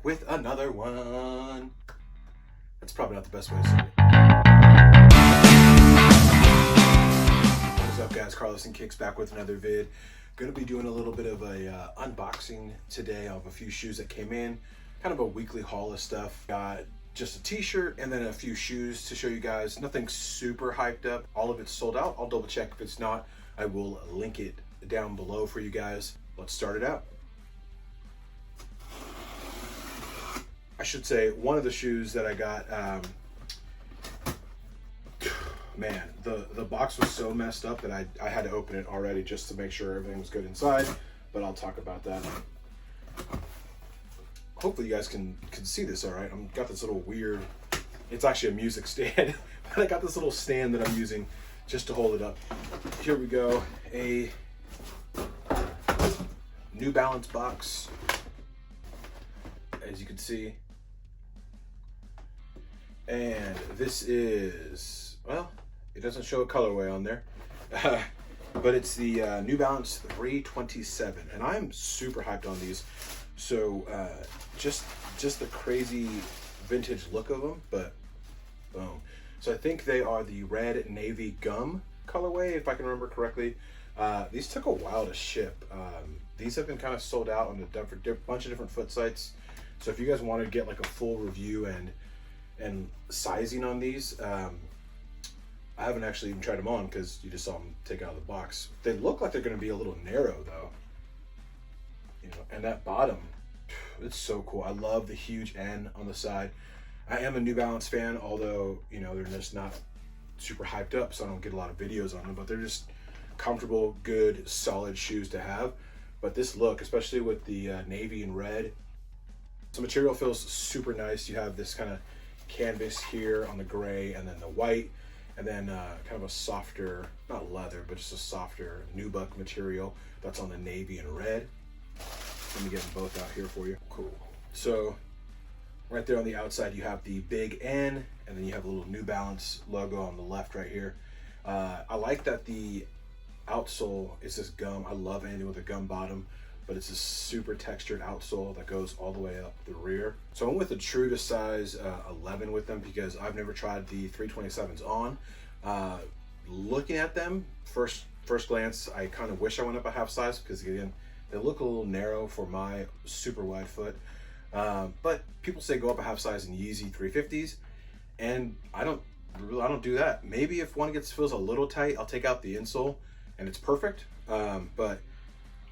with another one. That's probably not the best way to say it. What is up, guys? Carlos and Kicks back with another vid. Gonna be doing a little bit of a unboxing today of a few shoes that came in. Kind of a weekly haul of stuff. Got just a t-shirt and then a few shoes to show you guys. Nothing super hyped up. All of it's sold out. I'll double check if it's not. I will link it down below for you guys. Let's start it out. I should say one of the shoes that I got, man, the box was so messed up that I had to open it already just to make sure everything was good inside, but I'll talk about that. Hopefully you guys can see this all right. I've got this little weird, it's actually a music stand, but I got this little stand that I'm using just to hold it up. Here we go, a New Balance box, as you can see. And this is, well, it doesn't show a colorway on there, but it's the New Balance 327, and I'm super hyped on these. So just the crazy vintage look of them, but boom. So I think they are the red navy gum colorway, if I can remember correctly. These took a while to ship. These have been kind of sold out on a bunch of different foot sites. So if you guys want to get like a full review and sizing on these, I haven't actually even tried them on because you just saw them take out of the box. They look like they're going to be a little narrow though, you know. And that bottom, it's so cool. I love the huge N on the side. I am a New Balance fan, although, you know, they're just not super hyped up, so I don't get a lot of videos on them, but they're just comfortable, good, solid shoes to have. But this look, especially with the navy and red, the material feels super nice. You have this kind of canvas here on the gray, and then the white, and then kind of a softer, not leather, but just a softer nubuck material that's on the navy and red. Let me get them both out here for you. Cool. So right there on the outside, you have the big N, and then you have a little New Balance logo on the left right here. I like that the outsole is this gum. I love anything with a gum bottom, but it's a super textured outsole that goes all the way up the rear. So I went with a true to size 11 with them because I've never tried the 327s on. Looking at them, first glance, I kind of wish I went up a half size because again, they look a little narrow for my super wide foot. But people say go up a half size in Yeezy 350s, and I don't do that. Maybe if one feels a little tight, I'll take out the insole and it's perfect. But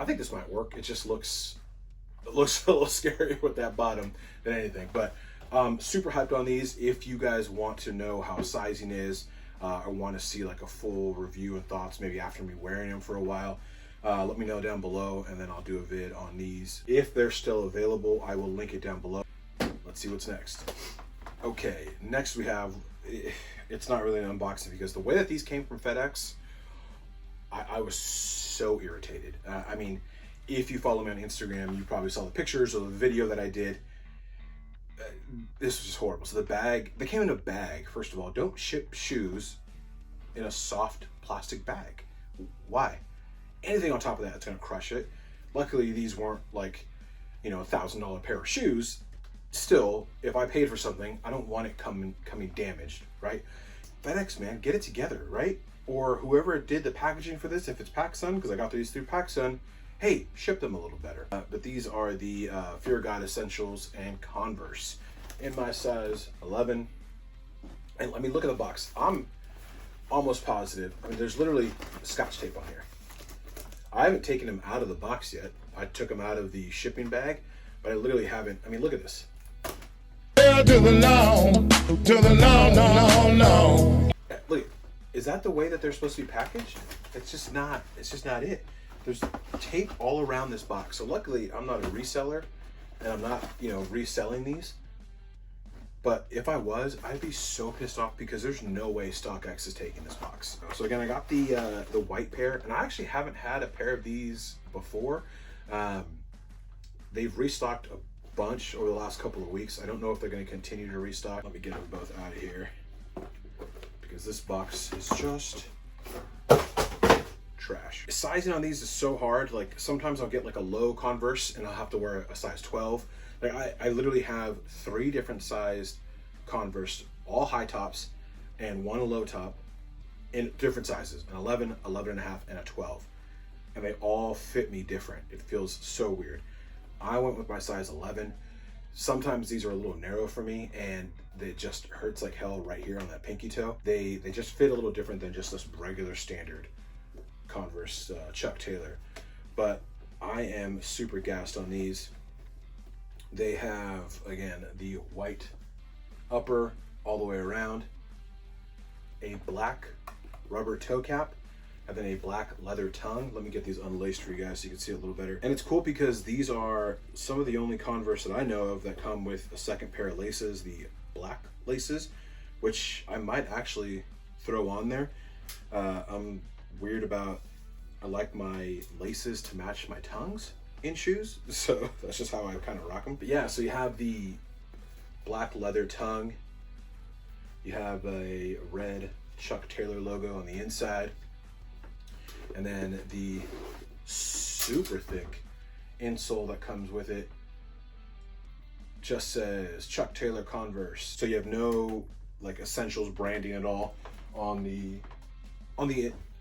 I think this might work. It just looks a little scary with that bottom than anything. But super hyped on these. If you guys want to know how sizing is, or want to see like a full review and thoughts, maybe after me wearing them for a while, let me know down below, and then I'll do a vid on these. If they're still available, I will link it down below. Let's see what's next. Okay, next we have, it's not really an unboxing because the way that these came from FedEx, I was so irritated. I mean, if you follow me on Instagram, you probably saw the pictures or the video that I did. This was just horrible. So the bag, they came in a bag. First of all, don't ship shoes in a soft plastic bag. Why? Anything on top of that, it's gonna crush it. Luckily, these weren't like, you know, $1,000 pair of shoes. Still, if I paid for something, I don't want it coming damaged, right? FedEx, man, get it together, right? Or whoever did the packaging for this, if it's PacSun, because I got these through PacSun, hey, ship them a little better. But these are the Fear God Essentials and Converse in my size 11. And let me look at the box. I'm almost positive. I mean, there's literally Scotch tape on here. I haven't taken them out of the box yet. I took them out of the shipping bag, but I literally haven't. I mean, look at this. To the no. Look, is that the way that they're supposed to be packaged? It's just not it. There's tape all around this box. So luckily I'm not a reseller and I'm not, you know, reselling these. But if I was, I'd be so pissed off because there's no way StockX is taking this box. So again, I got the white pair, and I actually haven't had a pair of these before. They've restocked a bunch over the last couple of weeks. I don't know if they're going to continue to restock. Let me get them both out of here because this box is just trash. Sizing on these is so hard. Like sometimes I'll get like a low Converse and I'll have to wear a size 12. Like I literally have 3 different sized Converse, all high tops and 1 low top in different sizes, an 11, 11 and a half, and a 12. And they all fit me different. It feels so weird. I went with my size 11. Sometimes these are a little narrow for me and it just hurts like hell right here on that pinky toe. They just fit a little different than just this regular standard Converse Chuck Taylor. But I am super gassed on these. They have, again, the white upper all the way around, a black rubber toe cap, and then a black leather tongue. Let me get these unlaced for you guys so you can see it a little better. And it's cool because these are some of the only Converse that I know of that come with a second pair of laces, the black laces, which I might actually throw on there. I'm weird about, I like my laces to match my tongues in shoes, so that's just how I kind of rock them. But yeah, so you have the black leather tongue, you have a red Chuck Taylor logo on the inside, and then the super thick insole that comes with it just says Chuck Taylor Converse. So you have no like Essentials branding at all on the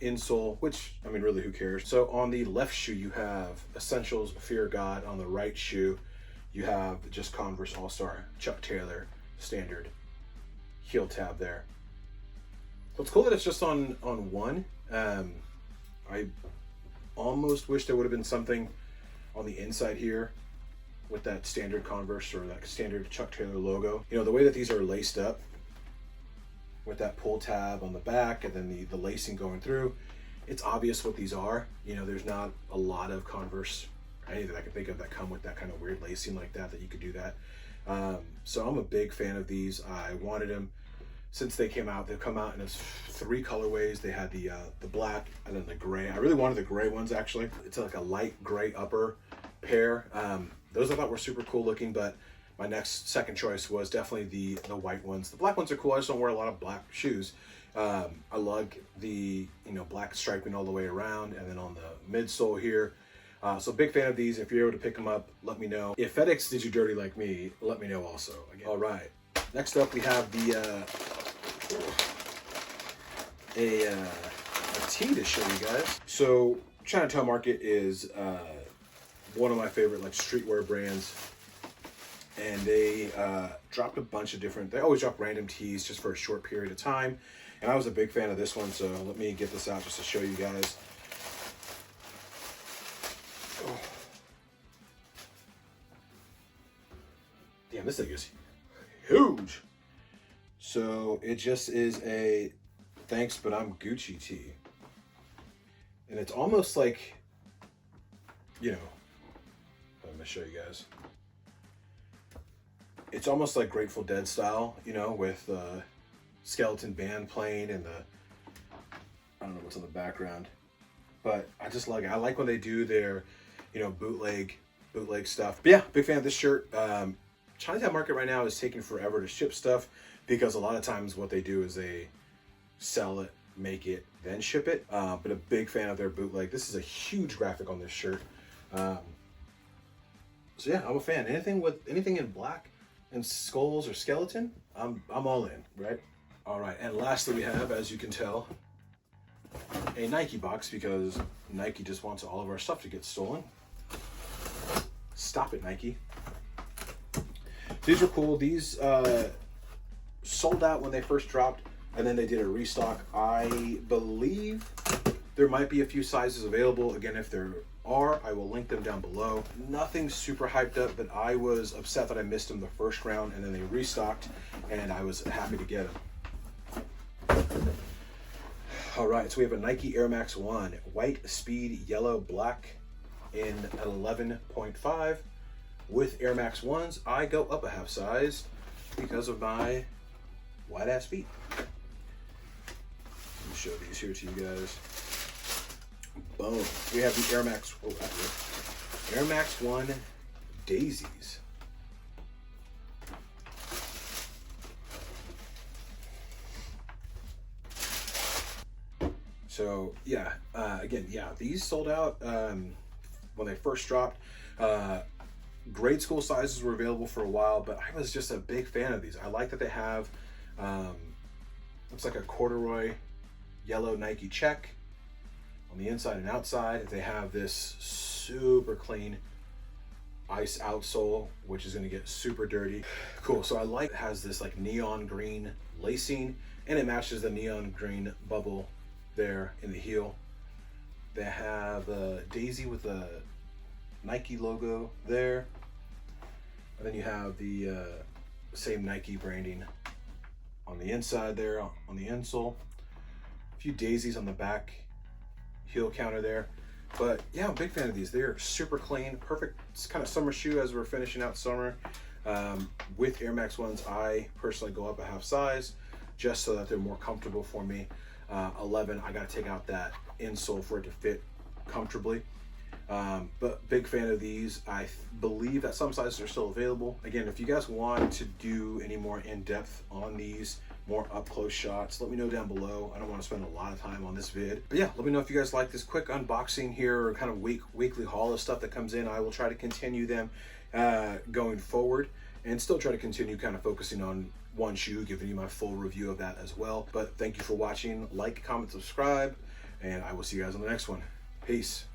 insole, which I mean really who cares. So on the left shoe you have Essentials Fear God. On the right shoe you have just Converse All-Star Chuck Taylor standard heel tab there. So it's cool that it's just on one. I almost wish there would have been something on the inside here with that standard Converse or that standard Chuck Taylor logo. You know, the way that these are laced up with that pull tab on the back and then the lacing going through, it's obvious what these are. You know, there's not a lot of Converse, any that I can think of, that come with that kind of weird lacing like that you could do that. So I'm a big fan of these. I wanted them since they came out. They've come out in 3 colorways. They had the black and then the gray. I really wanted the gray ones actually. It's like a light gray upper pair. Those I thought were super cool looking, but my second choice was definitely the white ones. The black ones are cool. I just don't wear a lot of black shoes. I like the black striping all the way around, and then on the midsole here. So big fan of these. If you're able to pick them up, let me know. If FedEx did you dirty like me, let me know also. Again. All right. Next up, we have a tee to show you guys. So Chinatown Market is one of my favorite like streetwear brands, and they dropped a bunch of different. They always drop random tees just for a short period of time, and I was a big fan of this one. So let me get this out just to show you guys. Oh. Damn, this thing is huge. So it just is a thanks, but I'm Gucci tee. And it's almost like, I'm gonna show you guys. It's almost like Grateful Dead style, with skeleton band playing and I don't know what's on the background. But I like when they do their, bootleg stuff. But yeah, big fan of this shirt. Chinatown Market right now is taking forever to ship stuff because a lot of times what they do is they sell it, make it, then ship it. But a big fan of their bootleg. This is a huge graphic on this shirt. So yeah, I'm a fan. Anything in black and skulls or skeleton, I'm all in, right? All right, and lastly we have, as you can tell, a Nike box because Nike just wants all of our stuff to get stolen. Stop it, Nike. These are cool. These sold out when they first dropped, and then they did a restock. I believe there might be a few sizes available. Again, if there are, I will link them down below. Nothing super hyped up, but I was upset that I missed them the first round, and then they restocked, and I was happy to get them. All right, so we have a Nike Air Max 1, white, speed, yellow, black in 11.5. With Air Max 1s, I go up a half size because of my wide ass feet. Let me show these here to you guys. Boom. We have the Air Max, Air Max 1 Daisies. So yeah, again, yeah, these sold out when they first dropped. Grade school sizes were available for a while, but I was just a big fan of these. I like that they have, looks like a corduroy yellow Nike check on the inside and outside. They have this super clean ice outsole, which is going to get super dirty. Cool. So I like it has this like neon green lacing, and it matches the neon green bubble there in the heel. They have a daisy with a Nike logo there, and then you have the same Nike branding on the inside there on the insole. A few daisies on the back heel counter there. But yeah, I'm a big fan of these. They're super clean, perfect. It's kind of summer shoe as we're finishing out summer. With Air Max 1s, I personally go up a half size just so that they're more comfortable for me. 11, I got to take out that insole for it to fit comfortably. But big fan of these. I believe that some sizes are still available. Again, if you guys want to do any more in-depth on these, more up-close shots, let me know down below. I don't want to spend a lot of time on this vid. But yeah, let me know if you guys like this quick unboxing here, or kind of weekly haul of stuff that comes in. I will try to continue them going forward, and still try to continue kind of focusing on one shoe, giving you my full review of that as well. But thank you for watching. Like, comment, subscribe, and I will see you guys on the next one. Peace.